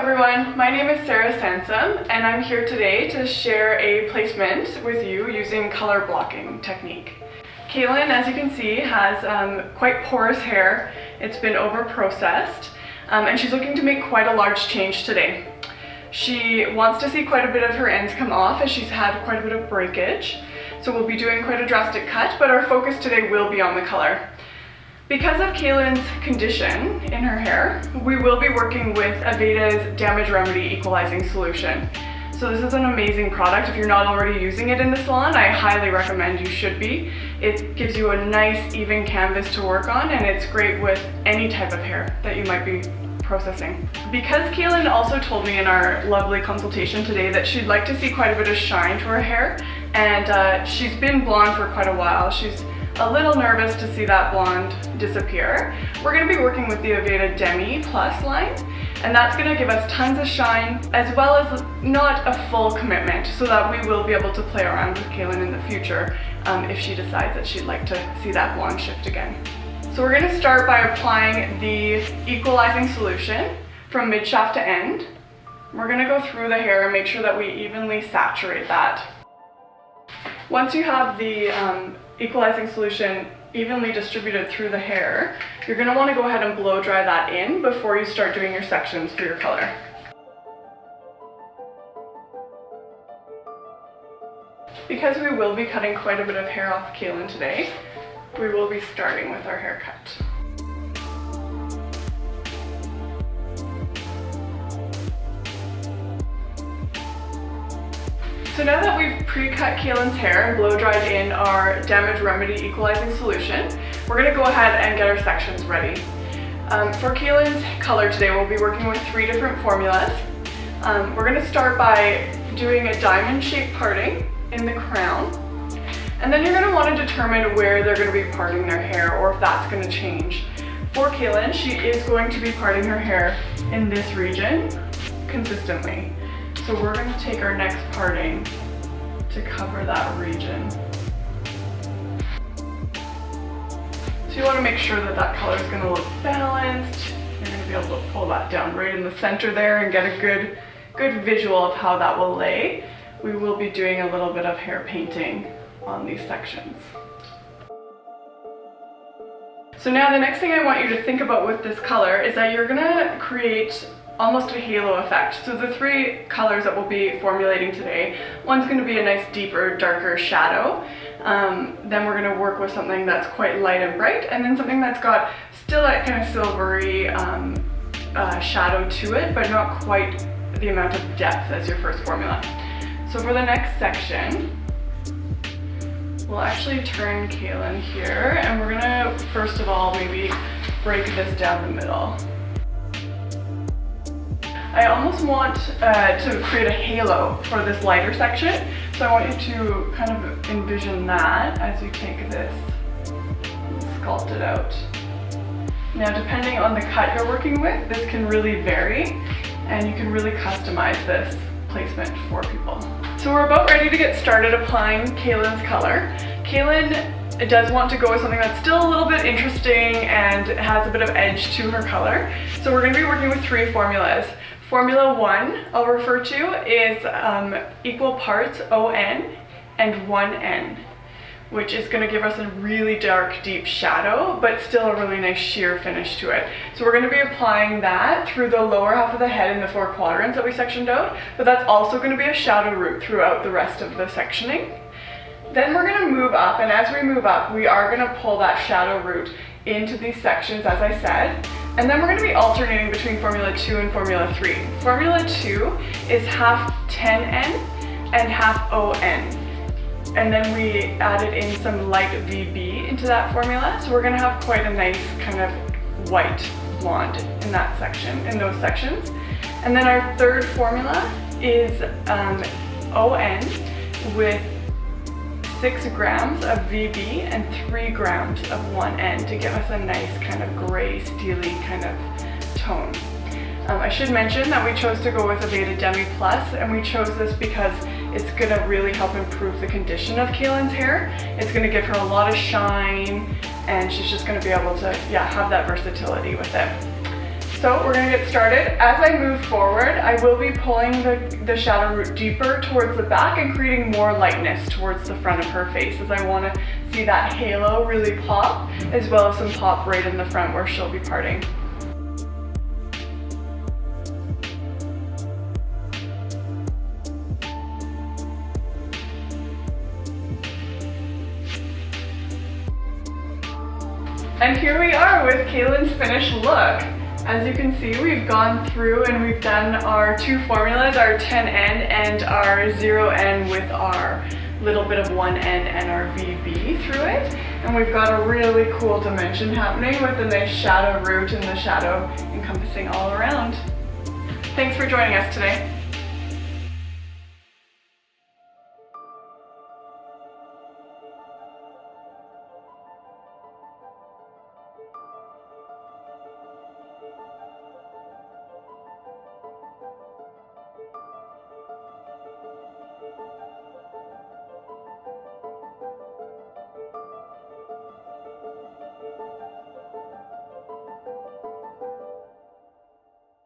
everyone, my name is Sarah Sansom and I'm here today to share a placement with you using color blocking technique. Cailin, as you can see, has quite porous hair. It's been over processed and she's looking to make quite a large change today. She wants to see quite a bit of her ends come off as she's had quite a bit of breakage. So we'll be doing quite a drastic cut, but our focus today will be on the color. Because of Cailin's condition in her hair, we will be working with AVEDA's Damage Remedy Equalizing Solution. So this is an amazing product. If you're not already using it in the salon, I highly recommend you should be. It gives you a nice even canvas to work on, and it's great with any type of hair that you might be processing. Because Cailin also told me in our lovely consultation today that she'd like to see quite a bit of shine to her hair, and she's been blonde for quite a while. She's a little nervous to see that blonde disappear. We're going to be working with the AVEDA Demi Plus line, and that's going to give us tons of shine as well as not a full commitment, so that we will be able to play around with Cailin in the future if she decides that she'd like to see that blonde shift again. So we're going to start by applying the Equalizing Solution from mid-shaft to end. We're going to go through the hair and make sure that we evenly saturate that. Once you have the Equalizing Solution evenly distributed through the hair, you're going to want to go ahead and blow dry that in before you start doing your sections for your color. Because we will be cutting quite a bit of hair off Cailin today, we will be starting with our haircut. So now that we've pre-cut Cailin's hair and blow-dried in our Damage Remedy Equalizing Solution, we're going to go ahead and get our sections ready. For Cailin's color today, we'll be working with 3 different formulas. We're going to start by doing a diamond-shaped parting in the crown, and then you're going to want to determine where they're going to be parting their hair, or if that's going to change. For Cailin, she is going to be parting her hair in this region consistently. So we're going to take our next parting to cover that region. So you want to make sure that that color is going to look balanced. You're going to be able to pull that down right in the center there and get a good visual of how that will lay. We will be doing a little bit of hair painting on these sections. So now the next thing I want you to think about with this color is that you're going to create almost a halo effect. So the 3 colors that we'll be formulating today, one's going to be a nice deeper, darker shadow. Then we're going to work with something that's quite light and bright, and then something that's got still that kind of silvery shadow to it, but not quite the amount of depth as your first formula. So for the next section, we'll actually turn Cailin here, and we're going to first of all maybe break this down the middle. I almost want to create a halo for this lighter section, so I want you to kind of envision that as you take this and sculpt it out. Now, depending on the cut you're working with, this can really vary, and you can really customize this placement for people. So we're about ready to get started applying Cailin's color. Cailin does want to go with something that's still a little bit interesting and has a bit of edge to her color. So we're going to be working with 3 formulas. Formula 1 I'll refer to is equal parts ON and 1N, which is going to give us a really dark, deep shadow, but still a really nice sheer finish to it. So we're going to be applying that through the lower half of the head in the 4 quadrants that we sectioned out, but that's also going to be a shadow root throughout the rest of the sectioning. Then we're going to move up, and as we move up, we are going to pull that shadow root into these sections, as I said. And then we're going to be alternating between Formula 2 and Formula 3. Formula 2 is half 10N and half ON. And then we added in some light VB into that formula. So we're going to have quite a nice kind of white blonde in that section, in those sections. And then our third formula is ON with 6 grams of VB and 3 grams of 1N to give us a nice kind of gray, steely kind of tone. I should mention that we chose to go with AVEDA Demi Plus, and we chose this because it's going to really help improve the condition of Cailin's hair. It's going to give her a lot of shine, and she's just going to be able to have that versatility with it. So we're going to get started. As I move forward, I will be pulling the shadow root deeper towards the back and creating more lightness towards the front of her face, as I want to see that halo really pop, as well as some pop right in the front where she'll be parting. And here we are with Cailin's finished look. As you can see, we've gone through and we've done our two formulas, our 10N and our 0N with our little bit of 1N and our VB through it. And we've got a really cool dimension happening with a nice shadow root and the shadow encompassing all around. Thanks for joining us today.